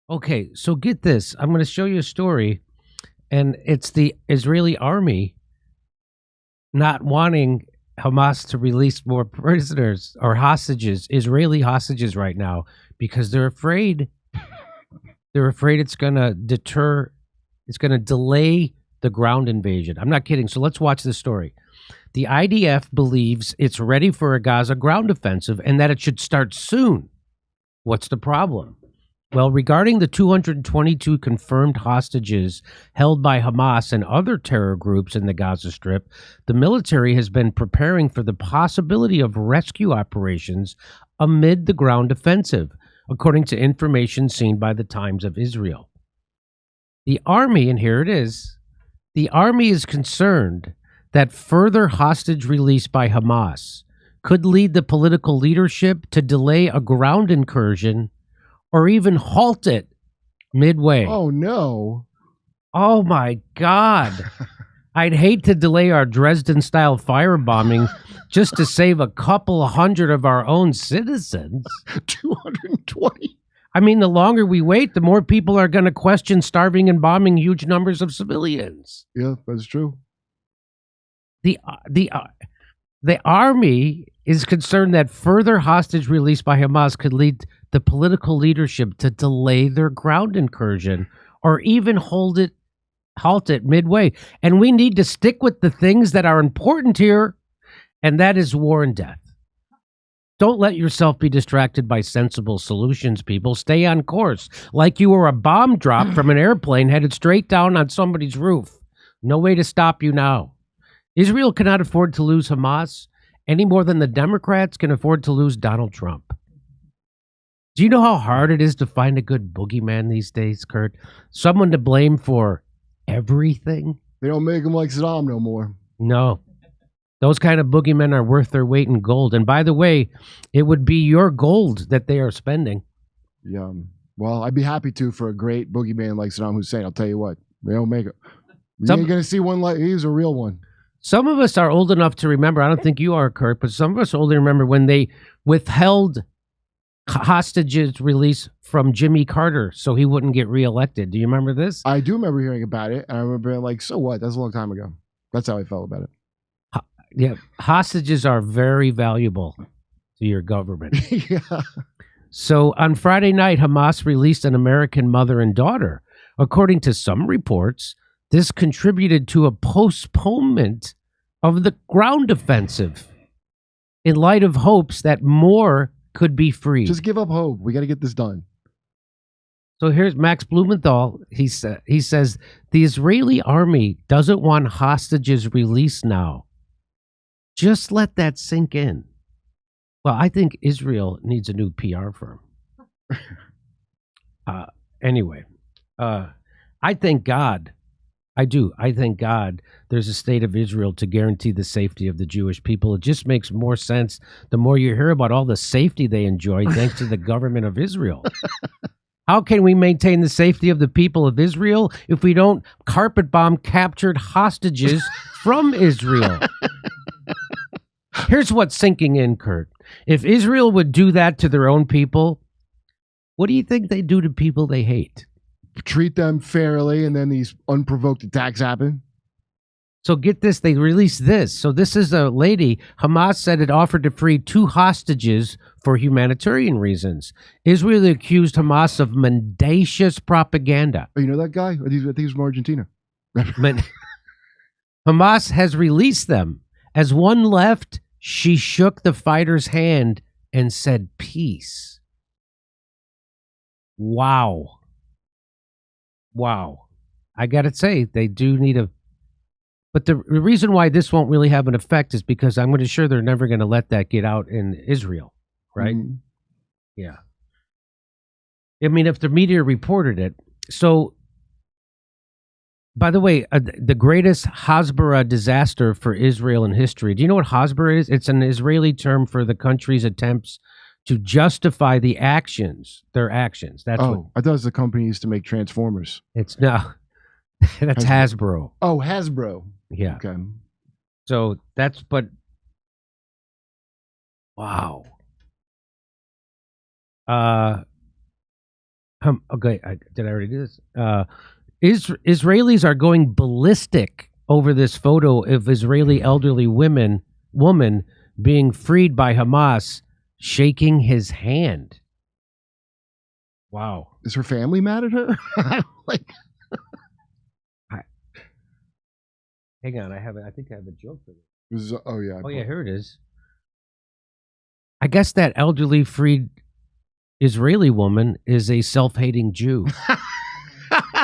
Okay, so get this. I'm going to show you a story, and it's the Israeli army not wanting Hamas to release more prisoners or hostages, Israeli hostages right now, because they're afraid. They're afraid it's going to deter, it's going to delay the ground invasion. I'm not kidding. So let's watch this story. The IDF believes it's ready for a Gaza ground offensive and that it should start soon. What's the problem? Well, regarding the 222 confirmed hostages held by Hamas and other terror groups in the Gaza Strip, the military has been preparing for the possibility of rescue operations amid the ground offensive, according to information seen by the Times of Israel. The army, and here it is, the army is concerned that further hostage release by Hamas could lead the political leadership to delay a ground incursion or even halt it midway. Oh, no. Oh, my God. I'd hate to delay our Dresden-style firebombing just to save a couple hundred of our own citizens. 220. I mean, the longer we wait, the more people are going to question starving and bombing huge numbers of civilians. Yeah, that's true. The army is concerned that further hostage release by Hamas could lead the political leadership to delay their ground incursion or even halt it midway. And we need to stick with the things that are important here, and that is war and death. Don't let yourself be distracted by sensible solutions, people. Stay on course, like you were a bomb drop from an airplane headed straight down on somebody's roof. No way to stop you now. Israel cannot afford to lose Hamas any more than the Democrats can afford to lose Donald Trump. Do you know how hard it is to find a good boogeyman these days, Kurt? Someone to blame for everything? They don't make them like Saddam no more. No. Those kind of boogeymen are worth their weight in gold. And by the way, it would be your gold that they are spending. Yeah. Well, I'd be happy to for a great boogeyman like Saddam Hussein. I'll tell you what. They don't make it. You ain't going to see one like he's a real one. Some of us are old enough to remember, I don't think you are, Kurt, but some of us are old enough to remember when they withheld hostages release from Jimmy Carter so he wouldn't get reelected. Do you remember this? I do remember hearing about it. And I remember being like, so what? That's a long time ago. That's how I felt about it. Yeah, hostages are very valuable to your government. Yeah. So on Friday night, Hamas released an American mother and daughter. According to some reports, this contributed to a postponement of the ground offensive in light of hopes that more could be freed. Just give up hope. We got to get this done. So here's Max Blumenthal. He says the Israeli army doesn't want hostages released now. Just let that sink in. Well, I think Israel needs a new PR firm. Anyway, I thank God. I do. I thank God there's a state of Israel to guarantee the safety of the Jewish people. It just makes more sense the more you hear about all the safety they enjoy thanks to the government of Israel. How can we maintain the safety of the people of Israel if we don't carpet bomb captured hostages from Israel? Here's what's sinking in, Kurt. If Israel would do that to their own people, what do you think they do to people they hate? Treat them fairly, and then these unprovoked attacks happen. So get this, they released this. So this is a lady, Hamas said it offered to free 2 hostages for humanitarian reasons. Israel accused Hamas of mendacious propaganda. Oh, you know that guy? I think he's from Argentina. Hamas has released them. As one left, she shook the fighter's hand and said, peace. Wow. Wow. I got to say, they do need a... But the reason why this won't really have an effect is because I'm going to sure they're never going to let that get out in Israel, right? Mm-hmm. Yeah. I mean, if the media reported it. So, by the way, the greatest Hasbara disaster for Israel in history. Do you know what Hasbara is? It's an Israeli term for the country's attempts to justify their actions. That's what, I thought it was the company used to make Transformers. It's no. That's Hasbro. Oh, Hasbro. Yeah. Okay. So that's, but wow. Okay, did I already do this? Israelis are going ballistic over this photo of Israeli elderly woman being freed by Hamas, shaking his hand. Wow. Is her family mad at her? Hang on, I think I have a joke for this. Oh yeah. Oh yeah, here it is. I guess that elderly freed Israeli woman is a self-hating Jew.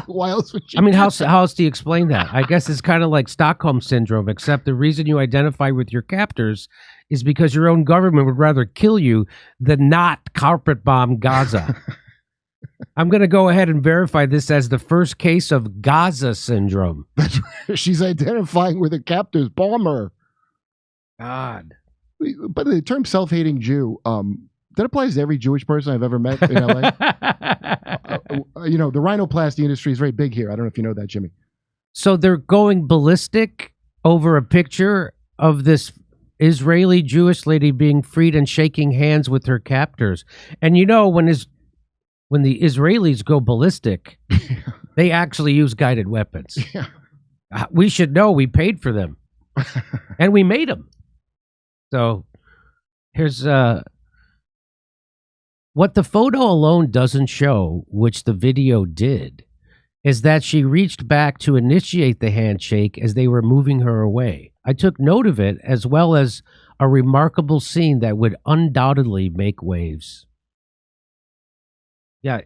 Why else would you? I mean, how else do you explain that? I guess it's kind of like Stockholm syndrome, except the reason you identify with your captors is because your own government would rather kill you than not carpet bomb Gaza. I'm going to go ahead and verify this as the first case of Gaza syndrome. She's identifying with a captor's bomber. God. But the term self-hating Jew, that applies to every Jewish person I've ever met in LA. The rhinoplasty industry is very big here. I don't know if you know that, Jimmy. So they're going ballistic over a picture of this Israeli Jewish lady being freed and shaking hands with her captors. And when the Israelis go ballistic, they actually use guided weapons. Yeah. We should know. We paid for them. And we made them. So here's what the photo alone doesn't show, which the video did, is that she reached back to initiate the handshake as they were moving her away. I took note of it, as well as a remarkable scene that would undoubtedly make waves. Yeah,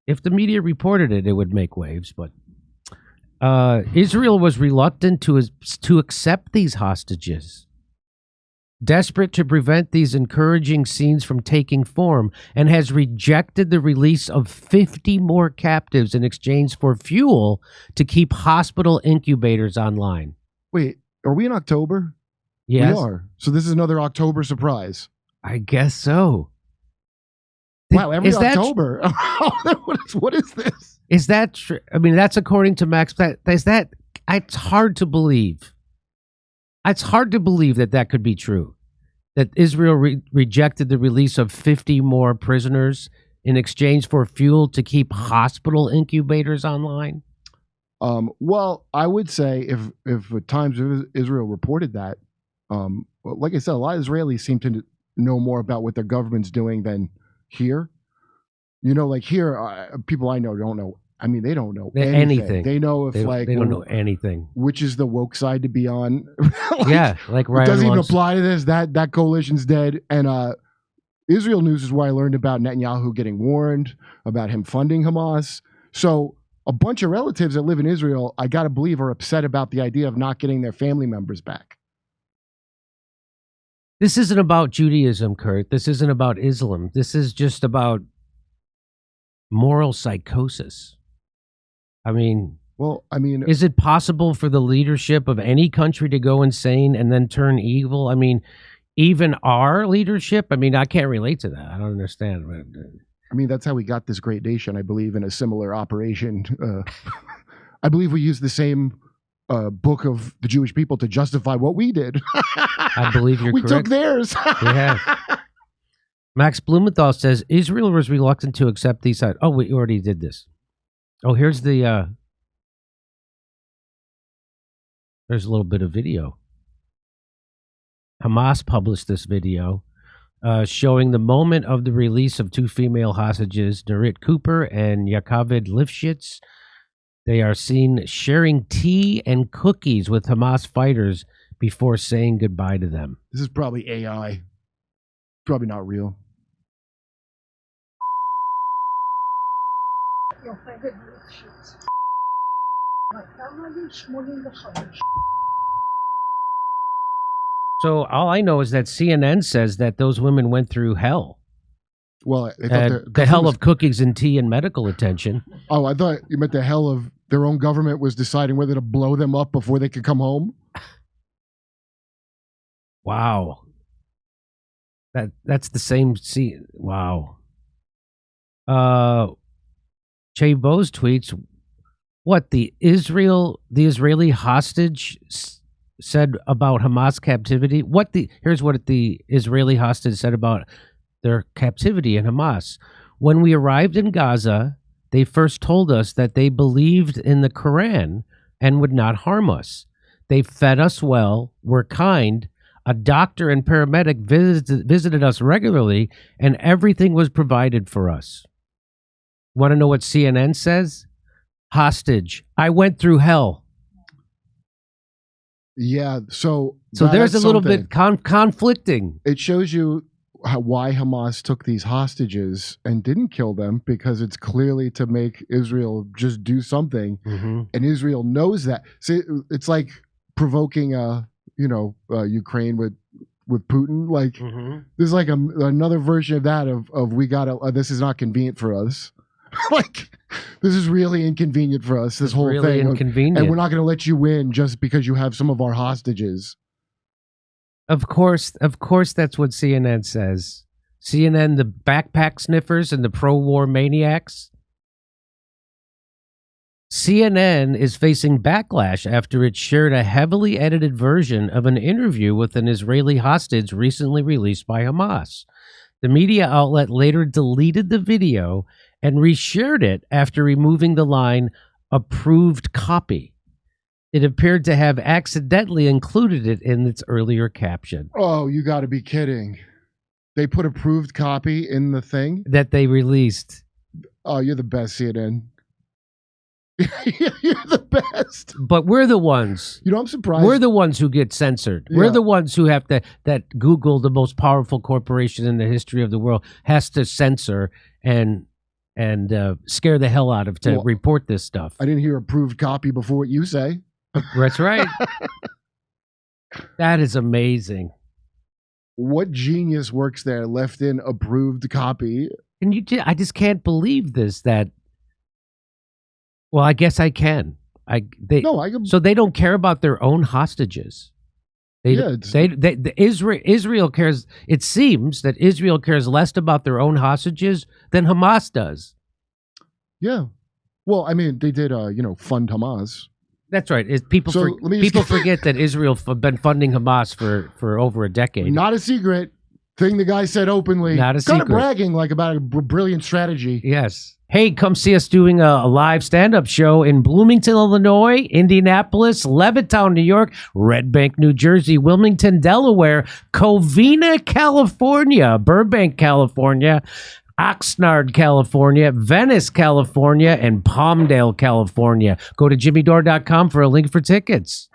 if the media reported it, it would make waves, but Israel was reluctant to accept these hostages, desperate to prevent these encouraging scenes from taking form, and has rejected the release of 50 more captives in exchange for fuel to keep hospital incubators online. Wait, are we in October? Yes. We are. So this is another October surprise. I guess so. Wow, every October. What is this? Is that true? I mean, that's according to Max. It's hard to believe. It's hard to believe that could be true. That Israel rejected the release of 50 more prisoners in exchange for fuel to keep hospital incubators online. Well, I would say if Times of Israel reported that, like I said, a lot of Israelis seem to know more about what their government's doing than here. Like here, people I know don't know. I mean, they don't know anything. They know if they don't know anything. Which is the woke side to be on? Like Ryan it doesn't even wants... apply to this. That coalition's dead. And Israel News is where I learned about Netanyahu getting warned about him funding Hamas. So a bunch of relatives that live in Israel, I got to believe, are upset about the idea of not getting their family members back. This isn't about Judaism, Kurt. This isn't about Islam. This is just about moral psychosis. I mean, is it possible for the leadership of any country to go insane and then turn evil? I mean, even our leadership? I mean, I can't relate to that. I don't understand. I mean, that's how we got this great nation, I believe, in a similar operation. I believe we used the same book of the Jewish people to justify what we did. I believe you're correct. We took theirs. Yeah. Max Blumenthal says Israel was reluctant to accept these. Oh, we already did this. Oh, here's there's a little bit of video. Hamas published this video showing the moment of the release of two female hostages, Nurit Cooper and Yaakov Lifshitz. They are seen sharing tea and cookies with Hamas fighters before saying goodbye to them. This is probably AI. Probably not real. So all I know is that CNN says that those women went through hell. Well, the hell of cookies and tea and medical attention. Oh, I thought you meant the hell of their own government was deciding whether to blow them up before they could come home. Wow. That's the same scene. Wow. Che Bose tweets, what the Israeli hostage said about Hamas captivity. Here's what the Israeli hostage said about their captivity in Hamas. When we arrived in Gaza, they first told us that they believed in the Quran and would not harm us. They fed us well, were kind. A doctor and paramedic visited us regularly, and everything was provided for us. Want to know what CNN says? Hostage. I went through hell. Yeah, so there's a little something. bit conflicting. It shows you why Hamas took these hostages and didn't kill them, because it's clearly to make Israel just do something, and Israel knows that. See, it's like provoking, Ukraine with Putin. Like there's like another version of that of we gotta. This is not convenient for us. Like this is really inconvenient for us. This whole really thing, inconvenient, and we're not going to let you win just because you have some of our hostages. Of course, that's what CNN says. CNN, the backpack sniffers and the pro-war maniacs. CNN is facing backlash after it shared a heavily edited version of an interview with an Israeli hostage recently released by Hamas. The media outlet later deleted the video and reshared it after removing the line, approved copy. It appeared to have accidentally included it in its earlier caption. Oh, you got to be kidding. They put approved copy in the thing that they released. Oh, you're the best, CNN. You're the best. But we're the ones. I'm surprised. We're the ones who get censored. Yeah. We're the ones who have to, that Google, the most powerful corporation in the history of the world, has to censor and scare the hell out of to report this stuff. I didn't hear approved copy before what you say. That's right. That is amazing. What genius works there left in approved copy? And I just can't believe this. Well, I guess I can. So they don't care about their own hostages. Israel cares. It seems that Israel cares less about their own hostages than Hamas does. Yeah. Well, I mean, they did, fund Hamas. That's right. People forget that Israel been funding Hamas for over a decade. Not a secret thing. The guy said openly. Not a secret. Kind of bragging like about a brilliant strategy. Yes. Hey, come see us doing a live stand-up show in Bloomington, Illinois, Indianapolis, Levittown, New York, Red Bank, New Jersey, Wilmington, Delaware, Covina, California, Burbank, California, Oxnard, California, Venice, California, and Palmdale, California. Go to jimmydore.com for a link for tickets.